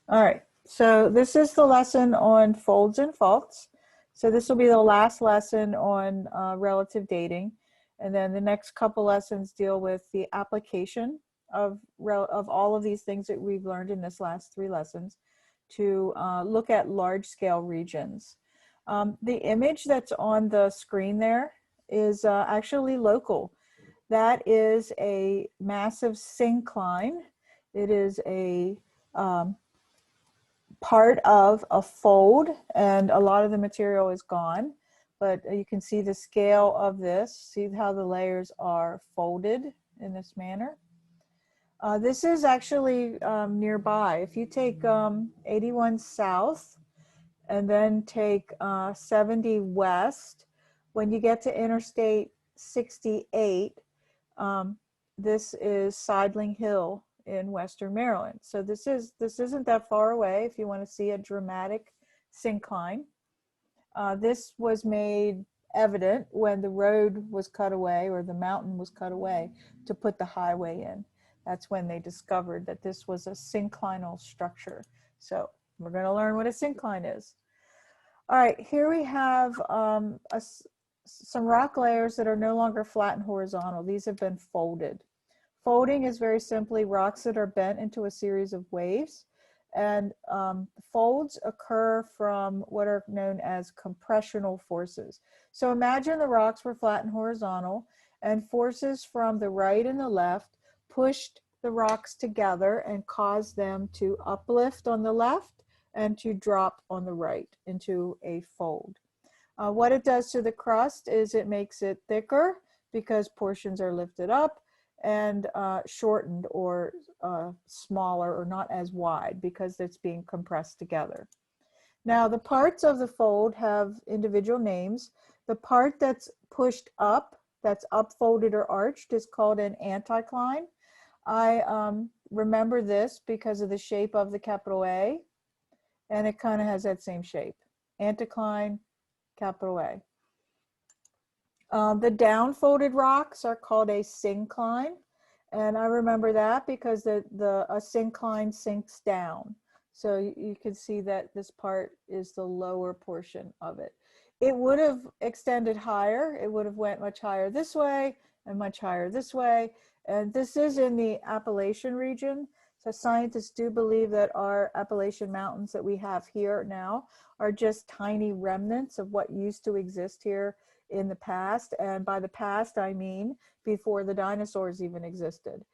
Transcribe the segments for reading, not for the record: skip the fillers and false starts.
All right, so this is the lesson on folds and faults. So this will be the last lesson on relative dating. And then the next couple lessons deal with the application of all of these things that we've learned in this last three lessons to look at large scale regions. The image that's on the screen there is actually local. That is a massive syncline. It is a part of a fold, and a lot of the material is gone, but you can see the scale of this. See how the layers are folded in this manner. This is actually nearby. If you take 81 south and then take 70 west, when you get to Interstate 68, um, this is Sidling Hill in Western Maryland. So this isn't that far away if you want to see a dramatic syncline. This was made evident when the road was cut away, or the mountain was cut away to put the highway in. That's when they discovered that this was a synclinal structure. So we're going to learn what a syncline is. All right, here we have some rock layers that are no longer flat and horizontal. These have been folded. Folding is very simply rocks that are bent into a series of waves, and folds occur from what are known as compressional forces. So imagine the rocks were flat and horizontal, and forces from the right and the left pushed the rocks together and caused them to uplift on the left and to drop on the right into a fold. What it does to the crust is it makes it thicker because portions are lifted up, and shortened or smaller or not as wide because it's being compressed together. Now the parts of the fold have individual names. The part that's pushed up, that's upfolded or arched, is called an anticline. I remember this because of the shape of the capital A, and it kind of has that same shape. Anticline, capital A. The down-folded rocks are called a syncline, and I remember that because a syncline sinks down. So you can see that this part is the lower portion of it. It would have extended higher. It would have went much higher this way and much higher this way. And this is in the Appalachian region. So scientists do believe that our Appalachian Mountains that we have here now are just tiny remnants of what used to exist here in the past. And by the past, I mean before the dinosaurs even existed.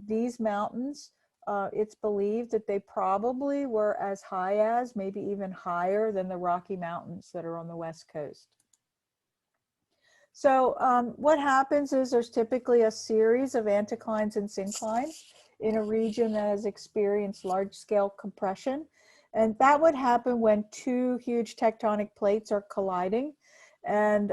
These mountains, it's believed that they probably were as high as, maybe even higher than the Rocky Mountains that are on the West Coast. So what happens is there's typically a series of anticlines and synclines in a region that has experienced large-scale compression. And that would happen when two huge tectonic plates are colliding. And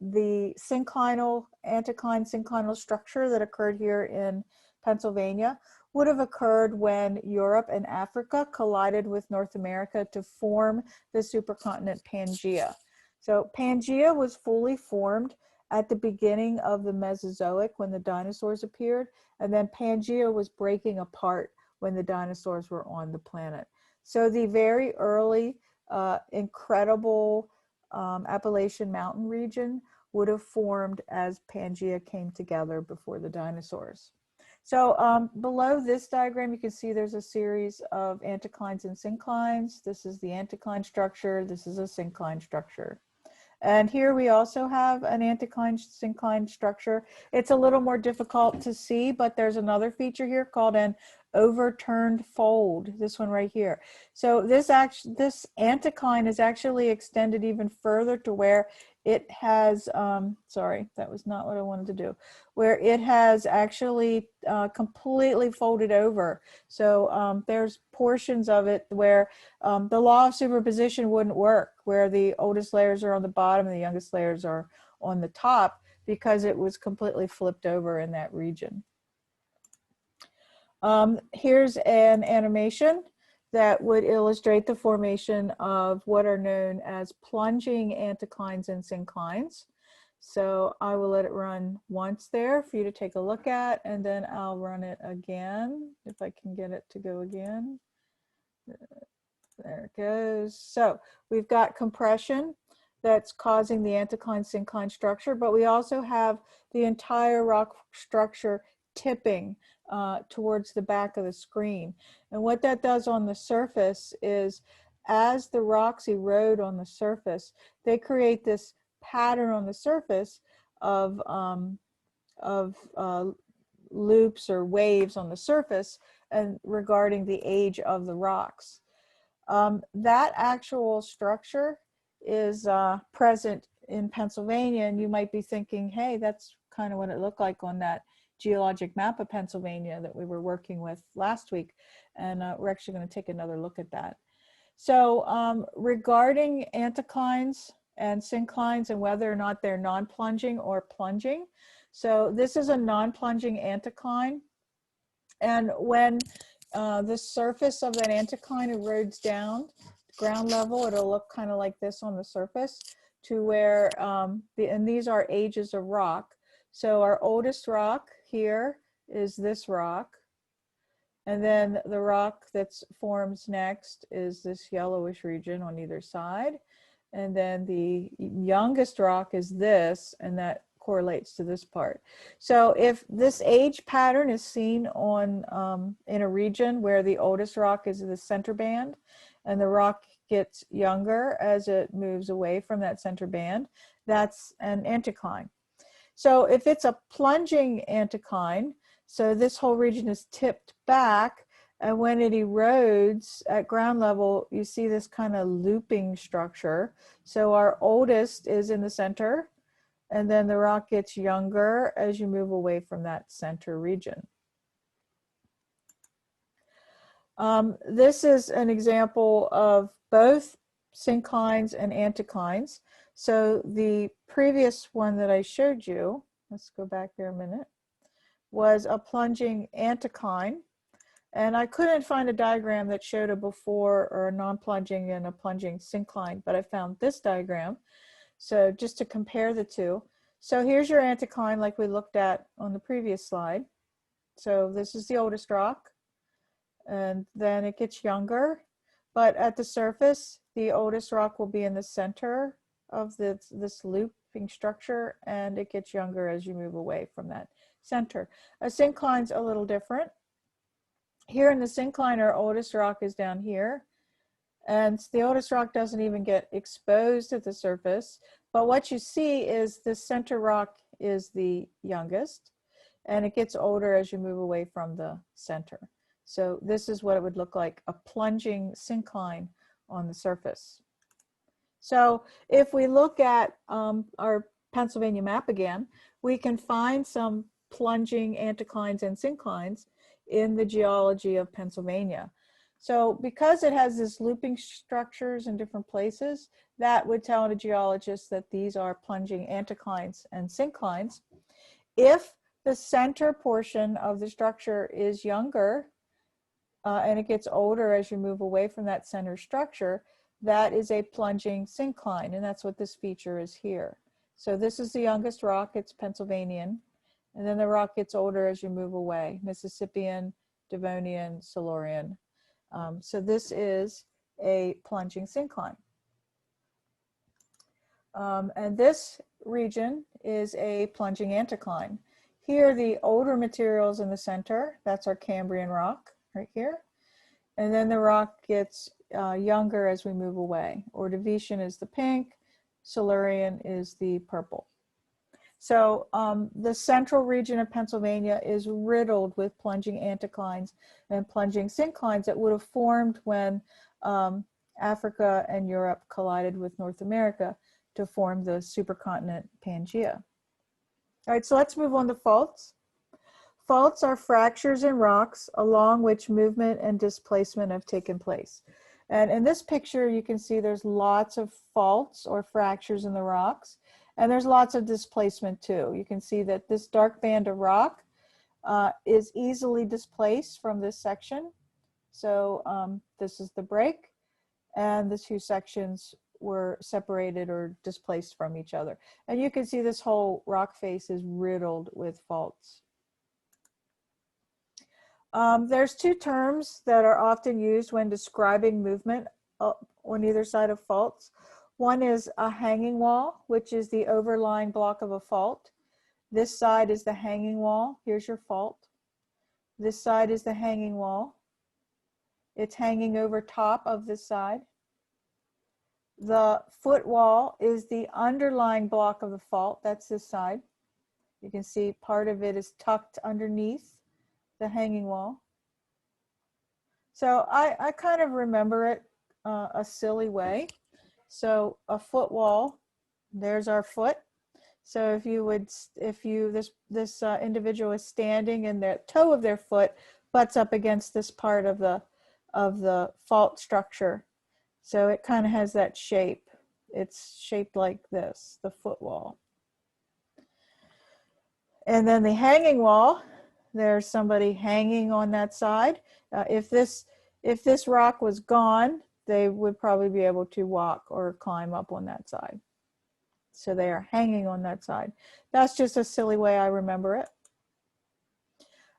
the anticline synclinal structure that occurred here in Pennsylvania would have occurred when Europe and Africa collided with North America to form the supercontinent Pangaea. So Pangaea was fully formed at the beginning of the Mesozoic when the dinosaurs appeared, and then Pangaea was breaking apart when the dinosaurs were on the planet. So the very early, incredible Appalachian Mountain region would have formed as Pangaea came together before the dinosaurs. So below this diagram, you can see there's a series of anticlines and synclines. This is the anticline structure. This is a syncline structure. And here we also have an anticline syncline structure. It's a little more difficult to see, but there's another feature here called an overturned fold, this one right here. So this anticline is actually extended even further to where it has, sorry, that was not what I wanted to do, where it has actually completely folded over. So there's portions of it where the law of superposition wouldn't work, where the oldest layers are on the bottom and the youngest layers are on the top, because it was completely flipped over in that region. Here's an animation that would illustrate the formation of what are known as plunging anticlines and synclines. So I will let it run once there for you to take a look at, and then I'll run it again, if I can get it to go again. There it goes. So we've got compression that's causing the anticline-syncline structure, but we also have the entire rock structure tipping towards the back of the screen. And what that does on the surface is, as the rocks erode on the surface, they create this pattern on the surface of loops or waves on the surface, and regarding the age of the rocks. That actual structure is present in Pennsylvania, and you might be thinking, hey, that's kind of what it looked like on that geologic map of Pennsylvania that we were working with last week. And we're actually going to take another look at that. So regarding anticlines and synclines and whether or not they're non-plunging or plunging. So this is a non-plunging anticline. And when the surface of that anticline erodes down ground level, it'll look kind of like this on the surface, to where, and these are ages of rock. So our oldest rock here is this rock. And then the rock that forms next is this yellowish region on either side. And then the youngest rock is this, and that correlates to this part. So if this age pattern is seen on in a region where the oldest rock is the center band, and the rock gets younger as it moves away from that center band, that's an anticline. So if it's a plunging anticline, so this whole region is tipped back, and when it erodes at ground level, you see this kind of looping structure. So our oldest is in the center, and then the rock gets younger as you move away from that center region. This is an example of both synclines and anticlines. So the previous one that I showed you, let's go back there a minute, was a plunging anticline. And I couldn't find a diagram that showed a before or a non-plunging and a plunging syncline, but I found this diagram. So just to compare the two. So here's your anticline like we looked at on the previous slide. So this is the oldest rock, and then it gets younger. But at the surface, the oldest rock will be in the center of this looping structure, and it gets younger as you move away from that center. A syncline's a little different. Here in the syncline, our oldest rock is down here, and the oldest rock doesn't even get exposed at the surface. But what you see is the center rock is the youngest, and it gets older as you move away from the center. So this is what it would look like, a plunging syncline on the surface. So if we look at our Pennsylvania map again, we can find some plunging anticlines and synclines in the geology of Pennsylvania. So because it has this looping structures in different places, that would tell a geologist that these are plunging anticlines and synclines. If the center portion of the structure is younger, and it gets older as you move away from that center structure, that is a plunging syncline, and that's what this feature is here. So this is the youngest rock, it's Pennsylvanian, and then the rock gets older as you move away, Mississippian, Devonian, Silurian. So this is a plunging syncline. And this region is a plunging anticline. Here, the older materials in the center, that's our Cambrian rock right here. And then the rock gets younger as we move away. Ordovician is the pink, Silurian is the purple. So the central region of Pennsylvania is riddled with plunging anticlines and plunging synclines that would have formed when Africa and Europe collided with North America to form the supercontinent Pangaea. All right, so let's move on to faults. Faults are fractures in rocks along which movement and displacement have taken place. And in this picture, you can see there's lots of faults or fractures in the rocks, and there's lots of displacement too. You can see that this dark band of rock is easily displaced from this section. So this is the break, and the two sections were separated or displaced from each other. And you can see this whole rock face is riddled with faults. There's two terms that are often used when describing movement on either side of faults. One is a hanging wall, which is the overlying block of a fault. This side is the hanging wall. Here's your fault. This side is the hanging wall. It's hanging over top of this side. The foot wall is the underlying block of the fault. That's this side. You can see part of it is tucked underneath the hanging wall. So I kind of remember it a silly way. So a foot wall, there's our foot. So this individual is standing and the toe of their foot butts up against this part of the fault structure. So it kind of has that shape. It's shaped like this, the foot wall. And then the hanging wall, there's somebody hanging on that side. If this rock was gone, they would probably be able to walk or climb up on that side. So they are hanging on that side. That's just a silly way I remember it.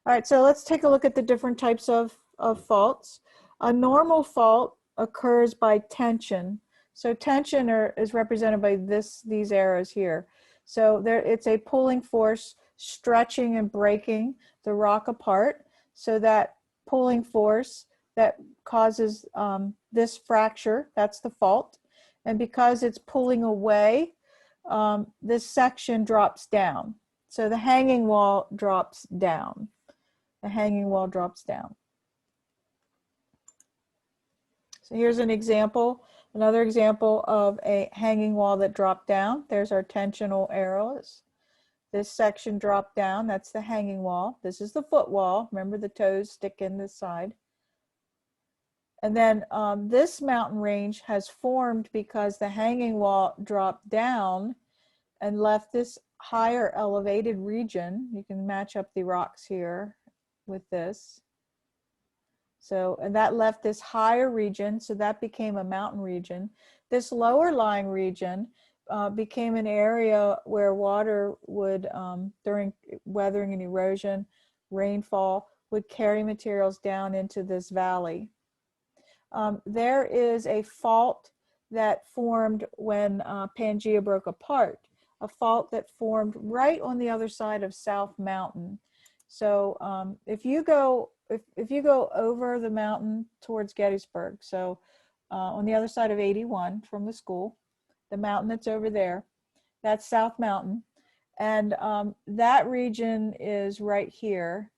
All right, so let's take a look at the different types of faults. A normal fault occurs by tension. So tension is represented by these arrows here. So it's a pulling force stretching and breaking the rock apart. So that pulling force that causes this fracture, that's the fault. And because it's pulling away, this section drops down. So the hanging wall drops down. The hanging wall drops down. So here's an example, another example of a hanging wall that dropped down. There's our tensional arrows. This section dropped down, that's the hanging wall. This is the foot wall. Remember, the toes stick in this side. And then this mountain range has formed because the hanging wall dropped down and left this higher elevated region. You can match up the rocks here with this. So, and that left this higher region, so that became a mountain region. This lower lying region became an area where water would, during weathering and erosion, rainfall, would carry materials down into this valley. There is a fault that formed when Pangaea broke apart, a fault that formed right on the other side of South Mountain. So if you go over the mountain towards Gettysburg, so on the other side of 81 from the school, the mountain that's over there, that's South Mountain. And that region is right here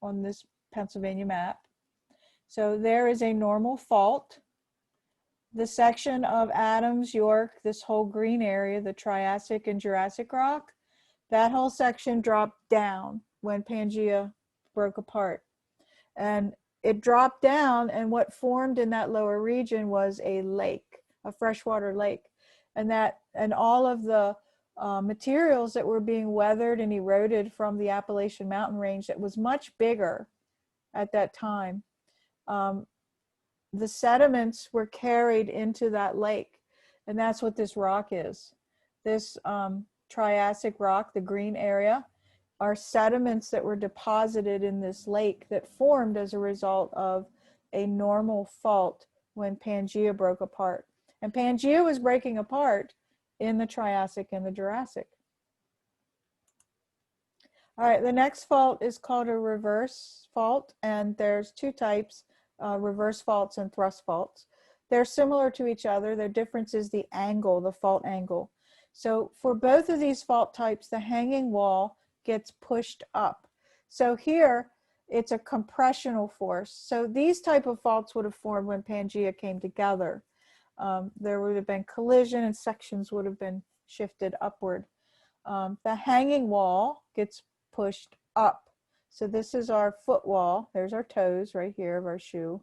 on this Pennsylvania map. So there is a normal fault. The section of Adams, York, this whole green area, the Triassic and Jurassic rock, that whole section dropped down when Pangaea broke apart. And it dropped down, and what formed in that lower region was a lake, a freshwater lake. And all of the materials that were being weathered and eroded from the Appalachian mountain range that was much bigger at that time, the sediments were carried into that lake. And that's what this rock is. This Triassic rock, the green area, are sediments that were deposited in this lake that formed as a result of a normal fault when Pangaea broke apart. And Pangaea was breaking apart in the Triassic and the Jurassic. All right, the next fault is called a reverse fault, and there's two types, reverse faults and thrust faults. They're similar to each other. Their difference is the angle, the fault angle. So for both of these fault types, the hanging wall gets pushed up. So here, it's a compressional force. So these type of faults would have formed when Pangaea came together. There would have been collision and sections would have been shifted upward. The hanging wall gets pushed up. So this is our foot wall. There's our toes right here of our shoe.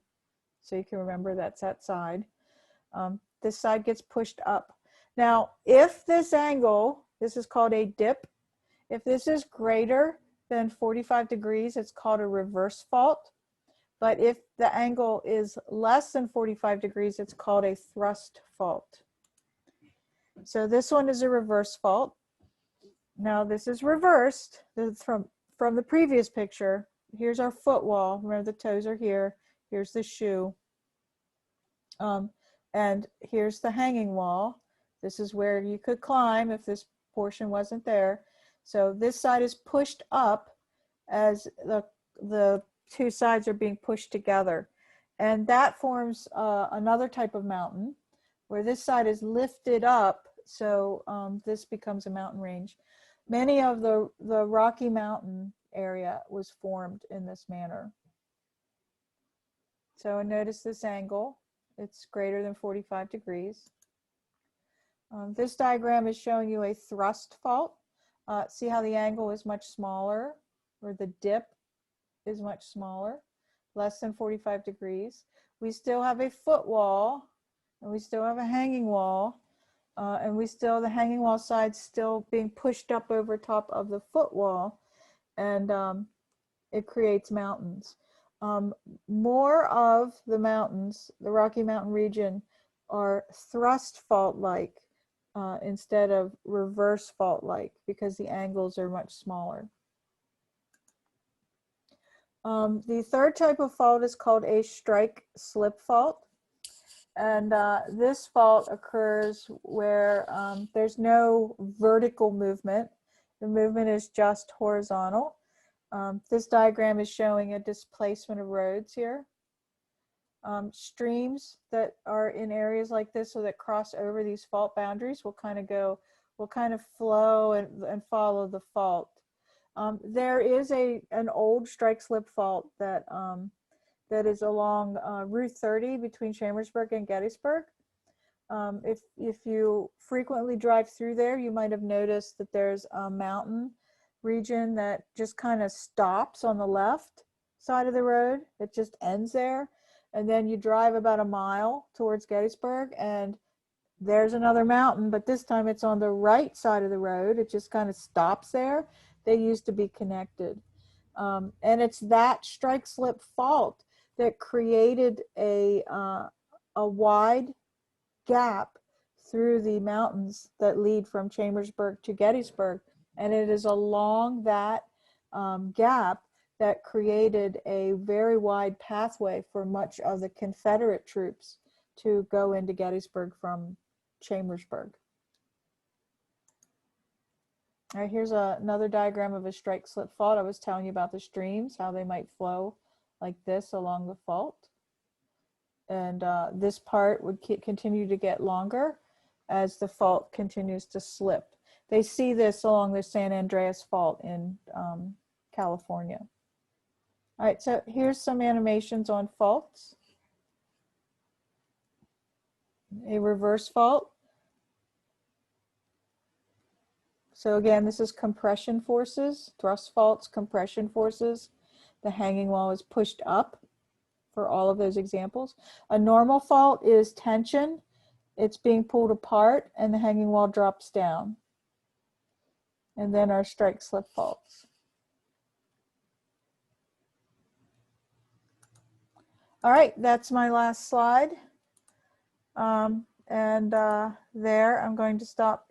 So you can remember that's that side. This side gets pushed up. Now, if this angle, this is called a dip. If this is greater than 45 degrees, it's called a reverse fault. But if the angle is less than 45 degrees, it's called a thrust fault. So this one is a reverse fault. Now this is reversed from the previous picture. here's our foot wall. Remember the toes are here. Here's the shoe. And here's the hanging wall. This is where you could climb if this portion wasn't there. So this side is pushed up as the two sides are being pushed together. And that forms another type of mountain where this side is lifted up. So this becomes a mountain range. Many of the Rocky Mountain area was formed in this manner. So notice this angle. It's greater than 45 degrees. This diagram is showing you a thrust fault. See how the angle is much smaller, or the dip is much smaller, less than 45 degrees. We still have a foot wall, and we still have a hanging wall, and the hanging wall side still being pushed up over top of the foot wall, and it creates mountains. More of the mountains, the Rocky Mountain region, are thrust fault-like instead of reverse fault-like, because the angles are much smaller. The third type of fault is called a strike-slip fault. And this fault occurs where there's no vertical movement. The movement is just horizontal. This diagram is showing a displacement of roads here. Streams that are in areas like this, so that cross over these fault boundaries, will kind of flow and follow the fault. There is an old strike-slip fault that is along Route 30 between Chambersburg and Gettysburg. If you frequently drive through there, you might have noticed that there's a mountain region that just kind of stops on the left side of the road. It just ends there. And then you drive about a mile towards Gettysburg, and there's another mountain, but this time it's on the right side of the road. It just kind of stops there. They used to be connected. And it's that strike-slip fault that created a wide gap through the mountains that lead from Chambersburg to Gettysburg. And it is along that gap that created a very wide pathway for much of the Confederate troops to go into Gettysburg from Chambersburg. All right, here's another diagram of a strike-slip fault. I was telling you about the streams, how they might flow like this along the fault. And this part would continue to get longer as the fault continues to slip. They see this along the San Andreas Fault in California. All right, so here's some animations on faults. A reverse fault. So again, this is compression forces, thrust faults, compression forces. The hanging wall is pushed up for all of those examples. A normal fault is tension. It's being pulled apart and the hanging wall drops down. And then our strike-slip faults. All right, that's my last slide. There, I'm going to stop